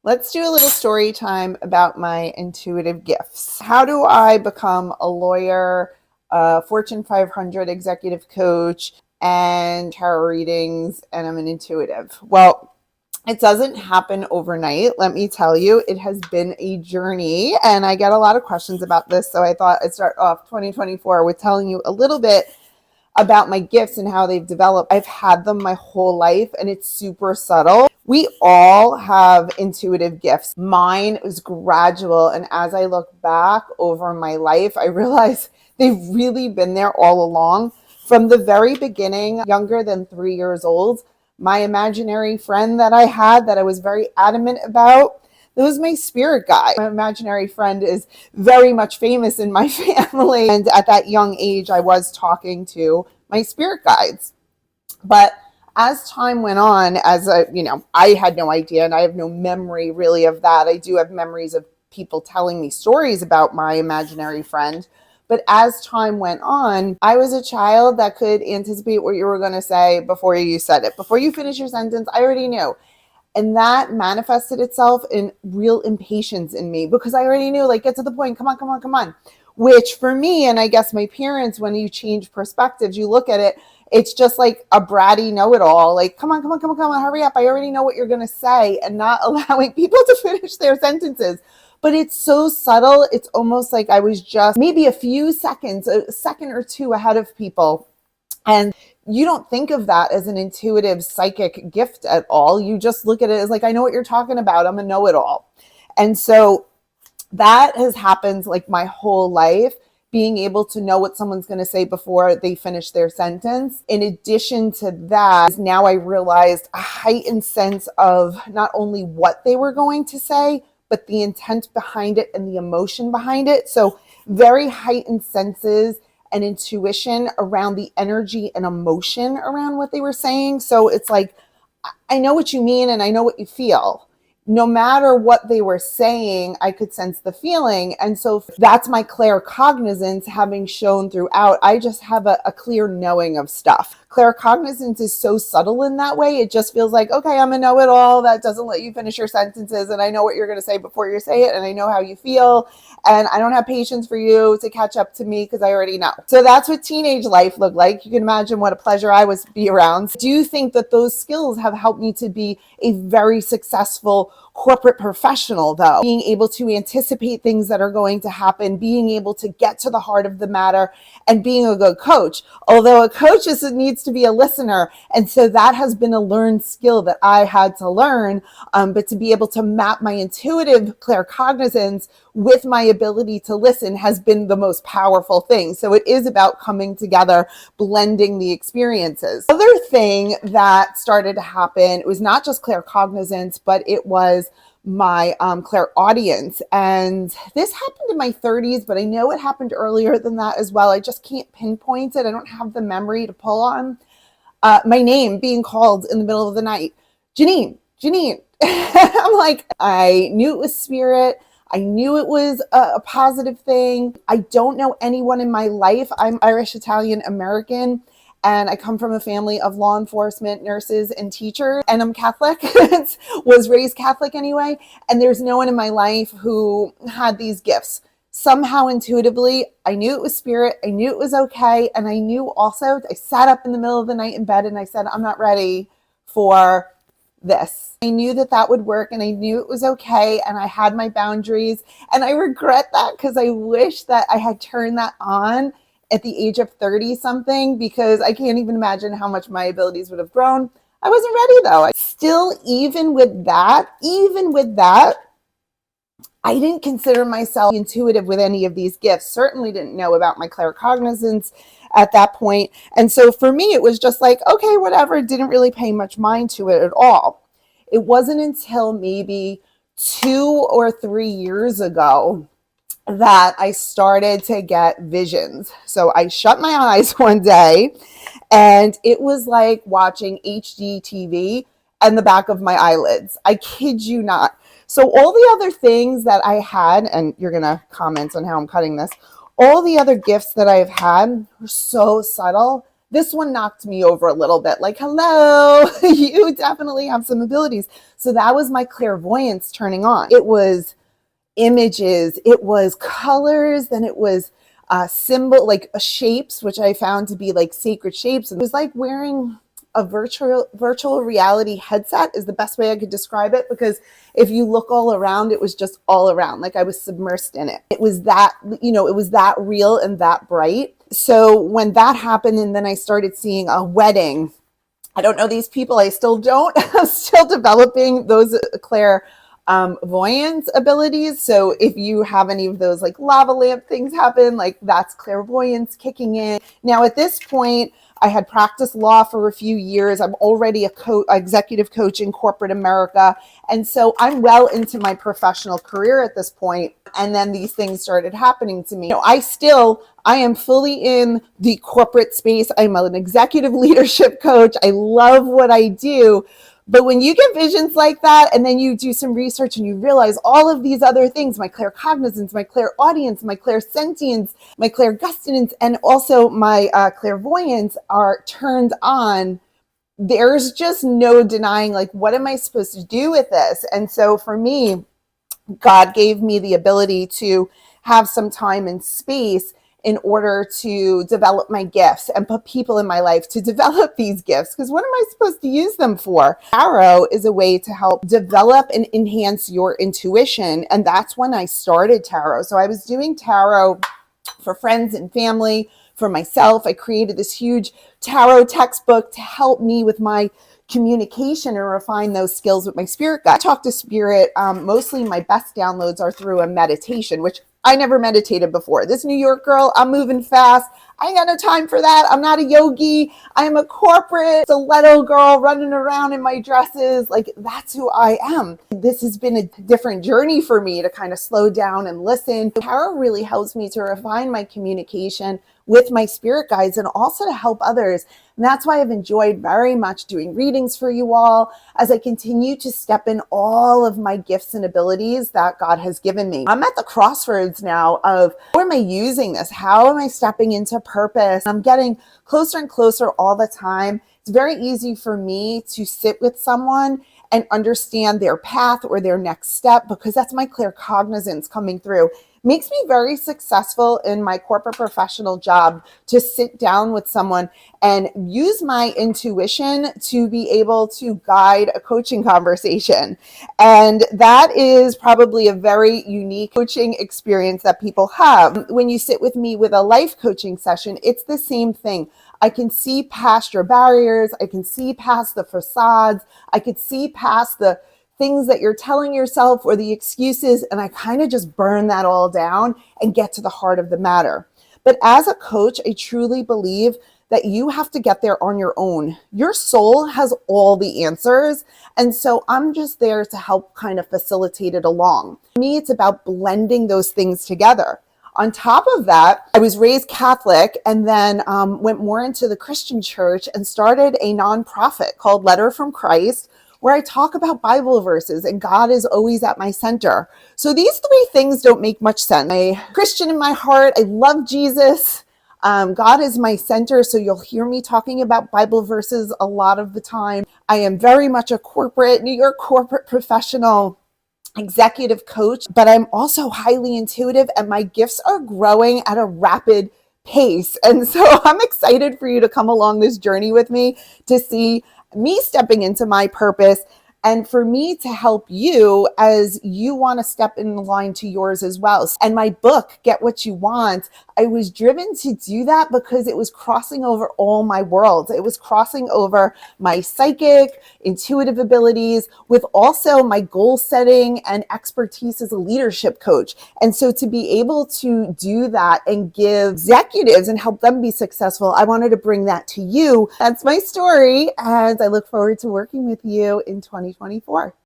Let's do a little story time about my intuitive gifts. How do I become a lawyer, a Fortune 500 executive coach, and tarot readings, and I'm an intuitive? Well, it doesn't happen overnight. Let me tell you, it has been a journey, and I get a lot of questions about this. So I thought I'd start off 2024 with telling you a little bit about my gifts and how they've developed. I've had them my whole life, and it's super subtle. We all have intuitive gifts. Mine was gradual, and as I look back over my life, I realize they've really been there all along. From the very beginning, younger than 3 years old, my imaginary friend that I had that I was very adamant about, that was my spirit guide. My imaginary friend is very much famous in my family. And at that young age, I was talking to my spirit guides. But as time went on, I had no idea, and I have no memory really of that. I do have memories of people telling me stories about my imaginary friend. But as time went on, I was a child that could anticipate what you were going to say before you said it. Before you finish your sentence, I already knew. And that manifested itself in real impatience in me because I already knew, like, get to the point, come on, come on, come on. Which for me, and I guess my parents, when you change perspectives, you look at it, it's just like a bratty know-it-all. Like, come on, come on, come on, come on, hurry up. I already know what you're going to say, and not allowing people to finish their sentences. But it's so subtle. It's almost like I was just maybe a few seconds, a second or two ahead of people. And you don't think of that as an intuitive psychic gift at all. You just look at it as like, I know what you're talking about. I'm a know-it-all. And so that has happened like my whole life, being able to know what someone's going to say before they finish their sentence. In addition to that, now I realized a heightened sense of not only what they were going to say, but the intent behind it and the emotion behind it. So very heightened senses and intuition around the energy and emotion around what they were saying. So it's like, I know what you mean and I know what you feel. No matter what they were saying, I could sense the feeling. And so that's my claircognizance having shown throughout. I just have a clear knowing of stuff. Claircognizance is so subtle in that way. It just feels like, okay, I'm a know-it-all that doesn't let you finish your sentences. And I know what you're going to say before you say it. And I know how you feel. And I don't have patience for you to catch up to me because I already know. So that's what teenage life looked like. You can imagine what a pleasure I was to be around. I do think that those skills have helped me to be a very successful corporate professional, though. Being able to anticipate things that are going to happen, being able to get to the heart of the matter, and being a good coach. Although a coach needs to be a listener. And so that has been a learned skill that I had to learn. But to be able to map my intuitive claircognizance with my ability to listen has been the most powerful thing. So it is about coming together, blending the experiences. Other thing that started to happen, it was not just claircognizance, but it was my clairaudience. And this happened in my 30s, but I know it happened earlier than that as well. I just can't pinpoint it. I don't have the memory to pull on. My name being called in the middle of the night, Janine. I'm like, I knew it was spirit. I knew it was a positive thing. I don't know anyone in my life. I'm Irish, Italian, American, and I come from a family of law enforcement, nurses, and teachers, and I'm Catholic, was raised Catholic anyway, and there's no one in my life who had these gifts. Somehow intuitively, I knew it was spirit, I knew it was okay, and I knew also, I sat up in the middle of the night in bed and I said, I'm not ready for this. I knew that that would work and I knew it was okay and I had my boundaries, and I regret that because I wish that I had turned that on at the age of 30 something, because I can't even imagine how much my abilities would have grown. I wasn't ready though. Still, even with that, I didn't consider myself intuitive with any of these gifts. Certainly didn't know about my claircognizance at that point. And so for me, it was just like, okay, whatever, didn't really pay much mind to it at all. It wasn't until maybe 2 or 3 years ago that I started to get visions. So I shut my eyes one day and it was like watching HD TV and the back of my eyelids. I kid you not. So all the other things that I had, and you're going to comment on how I'm cutting this, all the other gifts that I've had were so subtle This one knocked me over a little bit, like, hello, you definitely have some abilities. So that was my clairvoyance turning on. It was images, it was colors, then it was symbol, like shapes, which I found to be like sacred shapes. It was like wearing a virtual reality headset is the best way I could describe it, because if you look all around, it was just all around, like I was submersed in it. It was that, it was that real and that bright. So when that happened, and then I started seeing a wedding, I don't know these people, I still don't. I'm still developing those clairvoyance abilities. So if you have any of those like lava lamp things happen, like that's clairvoyance kicking in. Now at this point, I had practiced law for a few years. I'm already a executive coach in corporate America. And so I'm well into my professional career at this point. And then these things started happening to me. I am fully in the corporate space. I'm an executive leadership coach. I love what I do. But when you get visions like that, and then you do some research and you realize all of these other things, my claircognizance, my clairaudience, my clairsentience, my clairgustance, and also my clairvoyance are turned on, there's just no denying, like, what am I supposed to do with this? And so for me, God gave me the ability to have some time and space in order to develop my gifts and put people in my life to develop these gifts. Because what am I supposed to use them for? Tarot is a way to help develop and enhance your intuition. And that's when I started tarot. So I was doing tarot for friends and family, for myself. I created this huge tarot textbook to help me with my communication and refine those skills with my spirit guide. I talk to spirit. Mostly my best downloads are through a meditation, which I never meditated before. This New York girl, I'm moving fast. I ain't got no time for that. I'm not a yogi. I am a corporate stiletto girl running around in my dresses. Like, that's who I am. This has been a different journey for me to kind of slow down and listen. Tarot really helps me to refine my communication with my spirit guides and also to help others. And that's why I've enjoyed very much doing readings for you all as I continue to step in all of my gifts and abilities that God has given me. I'm at the crossroads now of, how am I using this? How am I stepping into purpose? I'm getting closer and closer all the time. It's very easy for me to sit with someone and understand their path or their next step, because that's my claircognizance coming through. Makes me very successful in my corporate professional job to sit down with someone and use my intuition to be able to guide a coaching conversation. And that is probably a very unique coaching experience that people have. When you sit with me with a life coaching session, it's the same thing. I can see past your barriers. I can see past the facades. I could see past the things that you're telling yourself or the excuses, and I kind of just burn that all down and get to the heart of the matter. But as a coach, I truly believe that you have to get there on your own. Your soul has all the answers, and so I'm just there to help kind of facilitate it along. For me, it's about blending those things together. On top of that, I was raised Catholic and then went more into the Christian church and started a nonprofit called Letter from Christ, where I talk about Bible verses and God is always at my center. So these three things don't make much sense. I'm a Christian in my heart. I love Jesus. God is my center. So you'll hear me talking about Bible verses a lot of the time. I am very much a New York corporate professional, executive coach, but I'm also highly intuitive and my gifts are growing at a rapid pace. And so I'm excited for you to come along this journey with me to see me stepping into my purpose and for me to help you as you want to step in line to yours as well. And my book, Get What You Want, I was driven to do that because it was crossing over all my worlds. It was crossing over my psychic, intuitive abilities with also my goal setting and expertise as a leadership coach. And so to be able to do that and give executives and help them be successful, I wanted to bring that to you. That's my story. And I look forward to working with you in 2024.